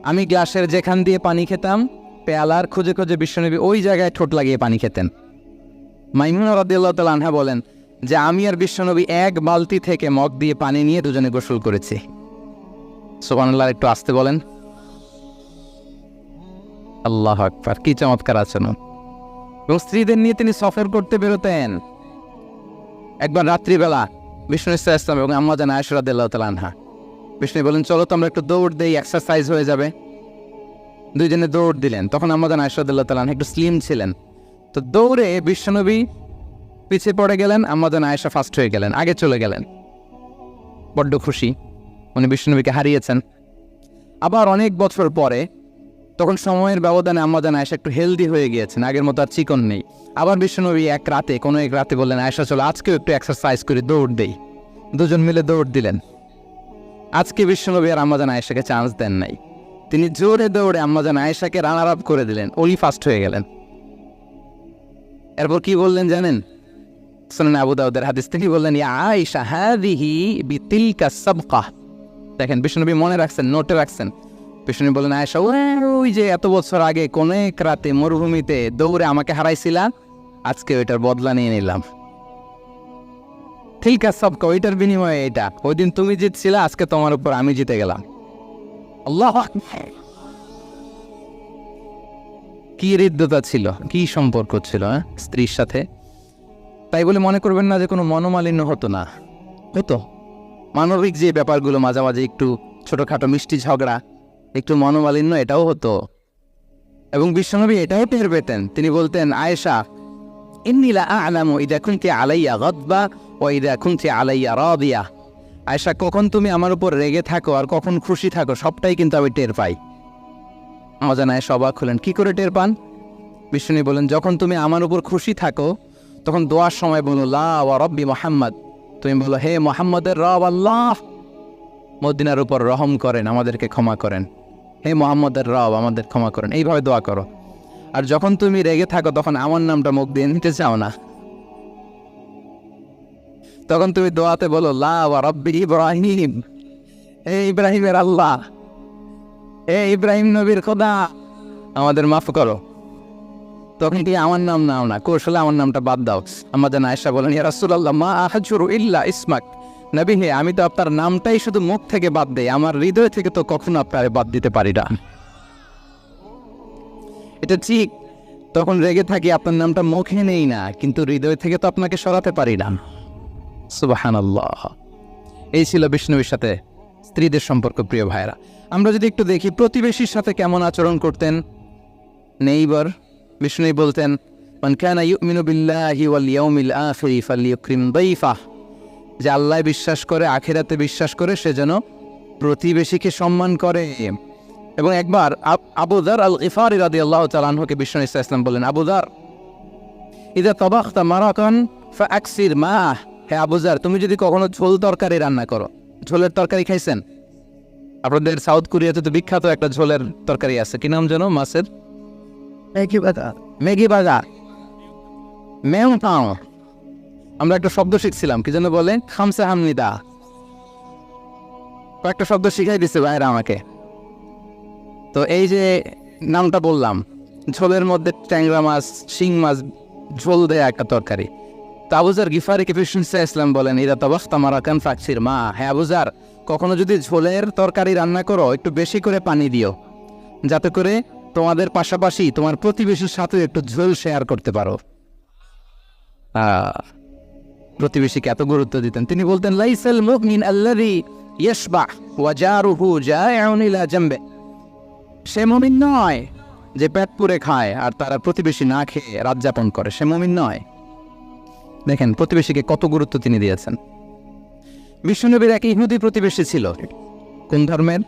আমি গ্লাসের যেখান দিয়ে পানি খেতাম, পেয়ালার খুঁজে খুঁজে বিশ্বনবী ওই জায়গায় ঠোঁট লাগিয়ে পানি খেতেন। মাইমুনা রাদিয়াল্লাহু তাআলা আনহা বলেন যে আমি আর বিশ্বনবী এক বালতি থেকে মগ দিয়ে পানি নিয়ে দুজনে গোসল করেছি। সুবহানাল্লাহ, একটু আসতে বলেন। আল্লাহু আকবার, কি চমৎকার আচরণ। এবং স্ত্রীদের নিয়ে তিনি সফর করতে বেরোতেন। একবার রাত্রিবেলা বিষ্ণু ইসলাম এবং আম্মা জান আয়েশা রাদিয়াল্লাহু তাআলা আনহা, বিষ্ণু বলেন চলো তো আমরা একটু দৌড় দেই, এক্সারসাইজ হয়ে যাবে। দুইজনে দৌড় দিলেন। তখন আম্মা জান আয়েশা রাদিয়াল্লাহু তাআলা আনহা একটু স্লিম ছিলেন, তো দৌড়ে বিশ্বনবী পিছিয়ে পড়ে গেলেন, আম্মা জান আয়েশা ফার্স্ট হয়ে গেলেন, আগে চলে গেলেন। বড্ড খুশি, উনি বিশ্বনবীকে হারিয়েছেন। আবার অনেক বছর পরে, তখন সময়ের ব্যবধানে আম্মা জান আয়েশা একটু হেলদি হয়ে গিয়েছেন, আগের মতো আর চিকন নেই। আবার বিশ্বনবী এক রাতে বললেন, আয়েশা চলো আজকেও একটু এক্সারসাইজ করে দৌড় দেই। দুজন মিলে দৌড় দিলেন। আজকে বিশ্বনবী আর আম্মা জান আয়েশাকে চান্স দেন নাই, তিনি জোরে দৌড়ে আম্মা জান আয়েশাকে রানার আপ করে দিলেন, উনি ফার্স্ট হয়ে গেলেন। এরপর কি বললেন জানেন? সুনান আবু দাউদের হাদিস, তিনি বললেন, ইয়া আয়েশা হাযিহি বিতিলকা সাবকা। দেখেন বিশ্বনবী মনে রাখছেন, নোটে রাখছেন। বিষ্ণু বলেন, আয়েশা ওই যে এত বছর আগে কোন এক রাতে মরুভূমিতে দৌড়ে আমাকে হারাইছিলা, আজকে ওইটার বদলা নিয়ে নিলাম। ঠিক আছে সবকা, ওইটার বিনিময়ে এটা। ওই দিন তুমি জিতছিলা, আজকে তোমার উপর আমি জিতে গেলাম। আল্লাহু আকবার, কি হৃদ্যতা ছিল, কি সম্পর্ক ছিল স্ত্রীর সাথে। তাই বলে মনে করবেন না যে কোনো মনোমালিন্য হতো না, হতো। মানবিক যে ব্যাপারগুলো, মাঝামাঝি একটু ছোটখাটো মিষ্টি ঝগড়া, একটু মনোমালিন্য, এটাও হতো। এবং বিশ্বনবী এটাও টের পেতেন। তিনি বলতেন, আয়েশা ইন্নী লা আ'লামু ইযা কুনতি আলাইয়া গাদবা ওয়া ইযা কুনতি আলাইয়া রাদিয়া। আয়েশা, কখন তুমি আমার উপর রেগে থাকো আর কখন খুশি থাকো, সবটাই কিন্তু আমি টের পাই। আম্মা জান আয়েশা অবাক হলেন, কি করে টের পান? বিশ্বনবী বলেন, যখন তুমি আমার উপর খুশি থাকো তখন দোয়ার সময় বলো লা ওয়া রাব্বি মুহাম্মদ, তুমি বলো হে মুহাম্মদের রব আল্লাহ, মদিনার উপর রহম করেন, আমাদেরকে ক্ষমা করেন। হে মুহাম্মদের রব, আমাদের ক্ষমা করেন, এইভাবে দোয়া করো। আর যখন তুমি রেগে থাকো তখন আমার নামটা মুখ দিয়ে নিতে চাও না, তখন তুমি দোয়াতে বলো লা ওয়া রাব্বি ইব্রাহিম, হে ইব্রাহিমের আল্লাহ, হে ইব্রাহিম নবীর খোদা, আমাদের মাফ করো। তখন কি আমার নাম নাও না, কৌশলে আমার নামটা বাদ দাও। আম্মা জান আয়েশা বলেন, ইয়া রাসূলুল্লাহ মা আহজুরু ইল্লা ইসমাক, নবী হে আমি তো আপনার নামটাই শুধু মুখ থেকে বাদ দেই, আমার হৃদয় থেকে তো কখনো আপনার বাদ দিতে পারি না। এটা ঠিক, তখন রেগে থাকি, আপনার নামটা মুখে নেই না, কিন্তু হৃদয় থেকে তো আপনাকে সরাতে পারি না। সুবহানাল্লাহ। এই ছিল বিষ্ণুর সাথে স্ত্রীদের সম্পর্ক। প্রিয় ভাইরা, আমরা যদি একটু দেখি প্রতিবেশীর সাথে কেমন আচরণ করতেন। নেইবার বিষ্ণু বলতেন, মান কানা ইউমিনু বিল্লাহি ওয়াল ইয়াউমিল আখিরি ফালইউকরিম দাইফাহ, যে আল্লাহ বিশ্বাস করে, আখিরাতে বিশ্বাস করে, সে যেন প্রতিবেশীকে সম্মান করে। এবং একবার আবু যার আল গিফারি রাদিয়াল্লাহু তাআলা আনহুকে বিষ্ণু ইসলাম বলেন, আবু যার ইযা তাবাখতা মারাকান ফাআকসির মাহ, হে আবু যার তুমি যদি কখনো ঝোল তরকারি রান্না করো, ঝোলের তরকারি খাইছেন? আপনাদের সাউথ কোরিয়াতে তো বিখ্যাত একটা ঝোলের তরকারি আছে, কি নাম যেন? মাছের ম্যাগি বাজা, মেয়ংটাও। আমরা একটা শব্দ শিখছিলাম, কি যেন বলে, খামসা হামনিদা। কয়েকটা শব্দ শিখাই দিচ্ছে ভাইরা আমাকে। তো এই যে নামটা বললাম, ঝোলের মধ্যে ট্যাংরা মাছ, শিং মাছ ঝোল দেয়া একটা তরকারি। তো আবু যার গিফারিকে বিষ্ণু ইসলাম বলেন, ইদা তাবাখতা মারাকান ফাকসির মা, হে আবু যার কখনো যদি ঝোলের তরকারি রান্না করো, একটু বেশি করে পানি দিও, যাতে করে তোমাদের পাশাপাশি তোমার প্রতিবেশীর সাথে একটু ঝোল শেয়ার করতে পারো। প্রতিবেশীকে এত গুরুত্ব দিতেন। তিনি বলতেন, লাইসাল মুমিন আল্লাযী ইয়াশবা ওয়া জারুহু জাইউন ইলা জামবে, সে মুমিন নয় যে পেট পুরে খায় আর তারা প্রতিবেশী না খেয়ে রাত যাপন করে, সে মুমিন নয়। দেখেন প্রতিবেশীকে কত গুরুত্ব তিনি দিয়েছেন। বিশ্বনবীর এক ইহুদি প্রতিবেশী ছিল। কোন ধর্মের?